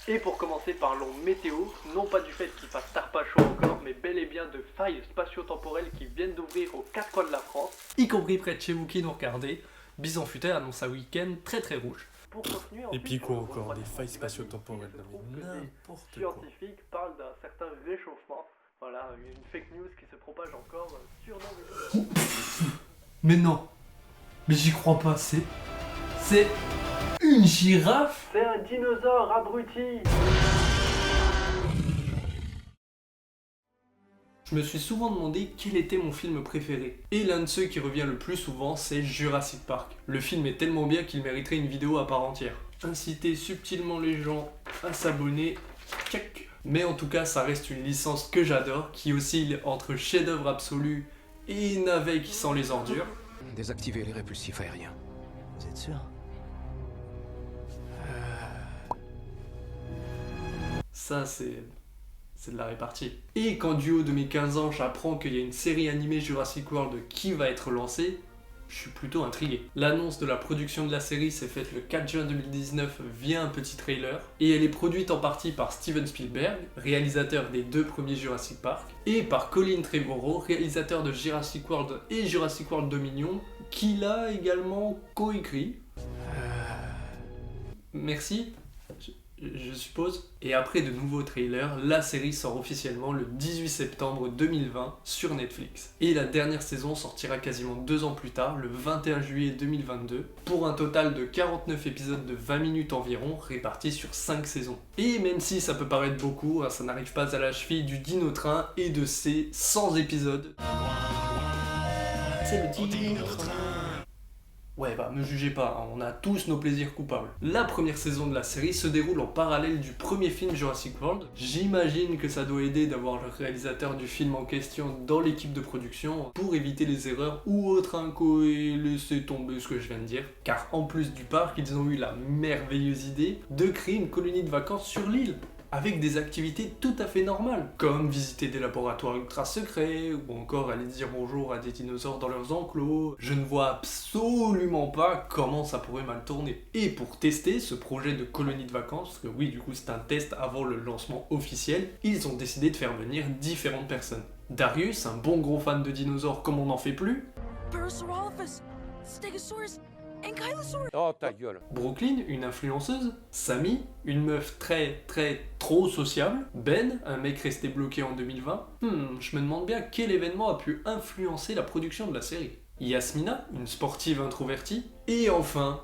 Et pour commencer, parlons météo, non pas du fait qu'il fasse tard pas chaud encore, mais bel et bien de failles spatio-temporelles qui viennent d'ouvrir aux quatre coins de la France, y compris près de chez vous qui nous regardez. Bison Futé annonce un week-end très rouge. pour continuer Et ensuite puis sur quoi le encore, refroidissement des failles climatique, spatio-temporelles, il se non trouve mais que des n'importe quoi. scientifiques parlent d'un certain réchauffement. Voilà, une fake news qui se propage encore sur nos réseaux. Mais non, mais j'y crois pas, c'est une girafe. C'est un dinosaure abruti. Je me suis souvent demandé quel était mon film préféré. Et l'un de ceux qui revient le plus souvent, c'est Jurassic Park. Le film est tellement bien qu'il mériterait une vidéo à part entière. Inciter subtilement les gens à s'abonner, check. Mais en tout cas, ça reste une licence que j'adore, qui oscille entre chef-d'œuvre absolu et navet qui sent les ordures. Désactiver les répulsifs aériens. Vous êtes sûr? Ça, c'est de la répartie. Et quand du haut de mes 15 ans, j'apprends qu'il y a une série animée Jurassic World qui va être lancée, je suis plutôt intrigué. L'annonce de la production de la série s'est faite le 4 juin 2019 via un petit trailer, et elle est produite en partie par Steven Spielberg, réalisateur des deux premiers Jurassic Park, et par Colin Trevorrow, réalisateur de Jurassic World et Jurassic World Dominion, qui l'a également coécrit. Merci. Je suppose. Et après de nouveaux trailers, la série sort officiellement le 18 septembre 2020 sur Netflix. Et la dernière saison sortira quasiment 2 ans plus tard, le 21 juillet 2022, pour un total de 49 épisodes de 20 minutes environ, répartis sur 5 saisons. Et même si ça peut paraître beaucoup, ça n'arrive pas à la cheville du Dino Train et de ses 100 épisodes. C'est le Dino Train. Ouais, bah me jugez pas, on a tous nos plaisirs coupables. La première saison de la série se déroule en parallèle du premier film Jurassic World. J'imagine que ça doit aider d'avoir le réalisateur du film en question dans l'équipe de production pour éviter les erreurs ou autres inco et laisser tomber ce que je viens de dire. Car en plus du parc, ils ont eu la merveilleuse idée de créer une colonie de vacances sur l'île, avec des activités tout à fait normales, comme visiter des laboratoires ultra secrets, ou encore aller dire bonjour à des dinosaures dans leurs enclos. Je ne vois absolument pas comment ça pourrait mal tourner. Et pour tester ce projet de colonie de vacances, parce que oui, du coup c'est un test avant le lancement officiel, ils ont décidé de faire venir différentes personnes. Darius, un bon gros fan de dinosaures comme on n'en fait plus. Parasaurolophus, Stegosaurus, Ankylosaurus. Oh ta gueule. Brooklyn, une influenceuse. Sammy, une meuf trop sociable. Ben, un mec resté bloqué en 2020. Je me demande bien quel événement a pu influencer la production de la série. Yasmina, une sportive introvertie. Et enfin,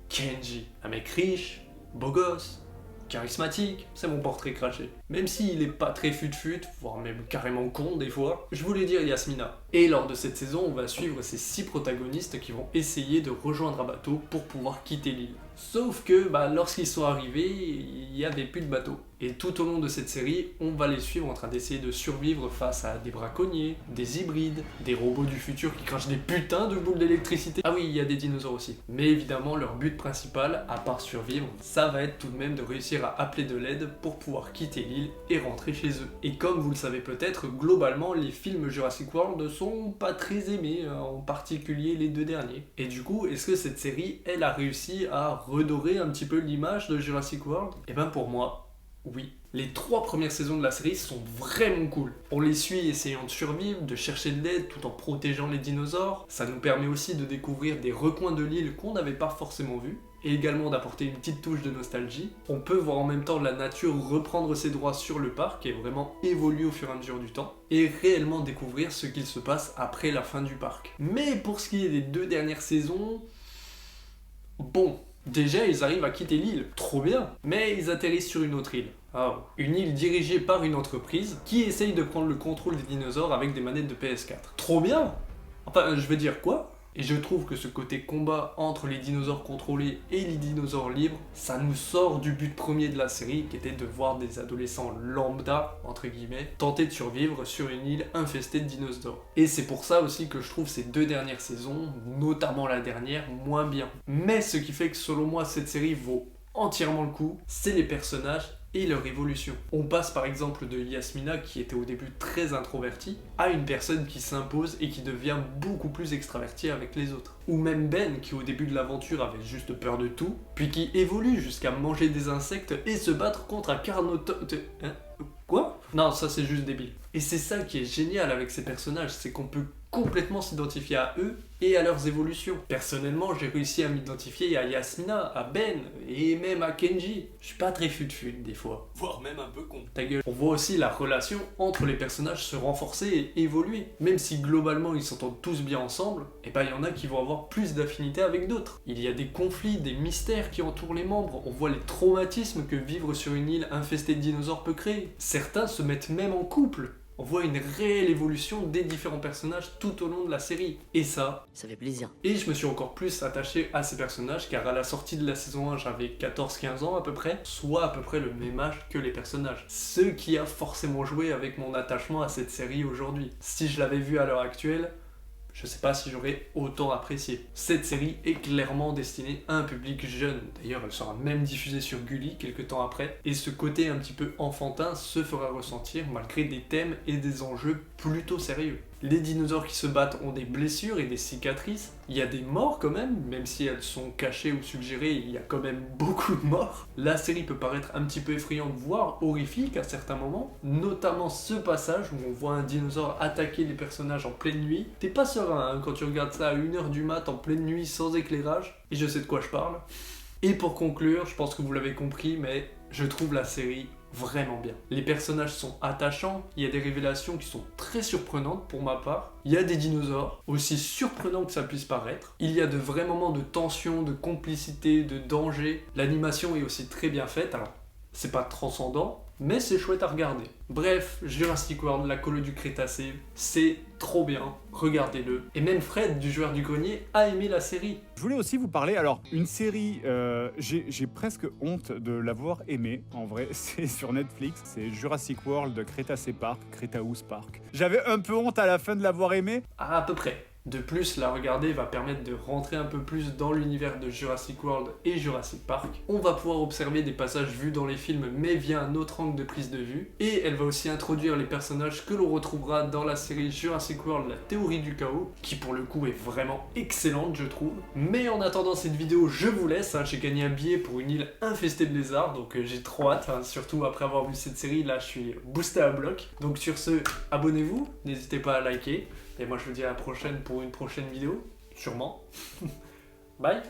Kenji, un mec riche, beau gosse, charismatique, c'est mon portrait craché. Même s'il est pas très fut-fut, voire même carrément con des fois, je voulais dire Yasmina. Et lors de cette saison, on va suivre ces 6 protagonistes qui vont essayer de rejoindre un bateau pour pouvoir quitter l'île. Sauf que lorsqu'ils sont arrivés, il y avait plus de bateau. Et tout au long de cette série, on va les suivre en train d'essayer de survivre face à des braconniers, des hybrides, des robots du futur qui crachent des putains de boules d'électricité. Ah oui, il y a des dinosaures aussi. Mais évidemment, leur but principal, à part survivre, ça va être tout de même de réussir à appeler de l'aide pour pouvoir quitter l'île et rentrer chez eux. Et comme vous le savez peut-être, globalement, les films Jurassic World sont pas très aimés, en particulier les 2 derniers. Et du coup, est-ce que cette série, elle a réussi à redorer un petit peu l'image de Jurassic World? Et ben pour moi, oui. Les 3 premières saisons de la série sont vraiment cool. On les suit essayant de survivre, de chercher de l'aide tout en protégeant les dinosaures. Ça nous permet aussi de découvrir des recoins de l'île qu'on n'avait pas forcément vus. Et également d'apporter une petite touche de nostalgie. On peut voir en même temps la nature reprendre ses droits sur le parc et vraiment évoluer au fur et à mesure du temps. Et réellement découvrir ce qu'il se passe après la fin du parc. Mais pour ce qui est des 2 dernières saisons... Bon, déjà ils arrivent à quitter l'île, trop bien. Mais ils atterrissent sur une autre île. Une île dirigée par une entreprise qui essaye de prendre le contrôle des dinosaures avec des manettes de PS4. Trop bien! Enfin, je veux dire quoi? Et je trouve que ce côté combat entre les dinosaures contrôlés et les dinosaures libres, ça nous sort du but premier de la série, qui était de voir des adolescents lambda, entre guillemets, tenter de survivre sur une île infestée de dinosaures. Et c'est pour ça aussi que je trouve ces 2 dernières saisons, notamment la dernière, moins bien. Mais ce qui fait que selon moi cette série vaut entièrement le coup, c'est les personnages et leur évolution. On passe par exemple de Yasmina qui était au début très introvertie à une personne qui s'impose et qui devient beaucoup plus extravertie avec les autres. Ou même Ben qui au début de l'aventure avait juste peur de tout, puis qui évolue jusqu'à manger des insectes et se battre contre un Quoi ? Non, ça c'est juste débile. Et c'est ça qui est génial avec ces personnages, c'est qu'on peut complètement s'identifier à eux et à leurs évolutions. Personnellement, j'ai réussi à m'identifier à Yasmina, à Ben et même à Kenji. Je suis pas très fut-fut des fois, voire même un peu con. Ta gueule. On voit aussi la relation entre les personnages se renforcer et évoluer. Même si globalement ils s'entendent tous bien ensemble, et ben il y en a qui vont avoir plus d'affinité avec d'autres. Il y a des conflits, des mystères qui entourent les membres, on voit les traumatismes que vivre sur une île infestée de dinosaures peut créer. Certains se mettent même en couple. On voit une réelle évolution des différents personnages tout au long de la série. Et ça fait plaisir. Et je me suis encore plus attaché à ces personnages car à la sortie de la saison 1, j'avais 14-15 ans à peu près, soit à peu près le même âge que les personnages. Ce qui a forcément joué avec mon attachement à cette série aujourd'hui. Si je l'avais vue à l'heure actuelle, je sais pas si j'aurais autant apprécié. Cette série est clairement destinée à un public jeune. D'ailleurs, elle sera même diffusée sur Gulli quelques temps après. Et ce côté un petit peu enfantin se fera ressentir malgré des thèmes et des enjeux plutôt sérieux. Les dinosaures qui se battent ont des blessures et des cicatrices. Il y a des morts quand même si elles sont cachées ou suggérées, il y a quand même beaucoup de morts. La série peut paraître un petit peu effrayante, voire horrifique à certains moments, notamment ce passage où on voit un dinosaure attaquer les personnages en pleine nuit. T'es pas serein hein, quand tu regardes ça à 1h du mat en pleine nuit sans éclairage, et je sais de quoi je parle. Et pour conclure, je pense que vous l'avez compris, mais je trouve la série vraiment bien. Les personnages sont attachants, il y a des révélations qui sont très surprenantes pour ma part, il y a des dinosaures, aussi surprenants que ça puisse paraître, il y a de vrais moments de tension, de complicité, de danger, l'animation est aussi très bien faite, alors c'est pas transcendant, mais c'est chouette à regarder. Bref, Jurassic World, la colo du Crétacé, c'est trop bien, regardez-le. Et même Fred, du Joueur du Grenier, a aimé la série. Je voulais aussi vous parler, alors, une série, j'ai presque honte de l'avoir aimée, en vrai, c'est sur Netflix, c'est Jurassic World Crétacé Park, Cretaeus Park. J'avais un peu honte à la fin de l'avoir aimée. À peu près. De plus, la regarder va permettre de rentrer un peu plus dans l'univers de Jurassic World et Jurassic Park. On va pouvoir observer des passages vus dans les films mais via un autre angle de prise de vue. Et elle va aussi introduire les personnages que l'on retrouvera dans la série Jurassic World, la théorie du chaos, qui pour le coup est vraiment excellente je trouve. Mais en attendant cette vidéo, je vous laisse, j'ai gagné un billet pour une île infestée de lézards, donc j'ai trop hâte, surtout après avoir vu cette série, là je suis boosté à bloc. Donc sur ce, abonnez-vous, n'hésitez pas à liker. Et moi je vous dis à la prochaine pour une prochaine vidéo, sûrement. Bye.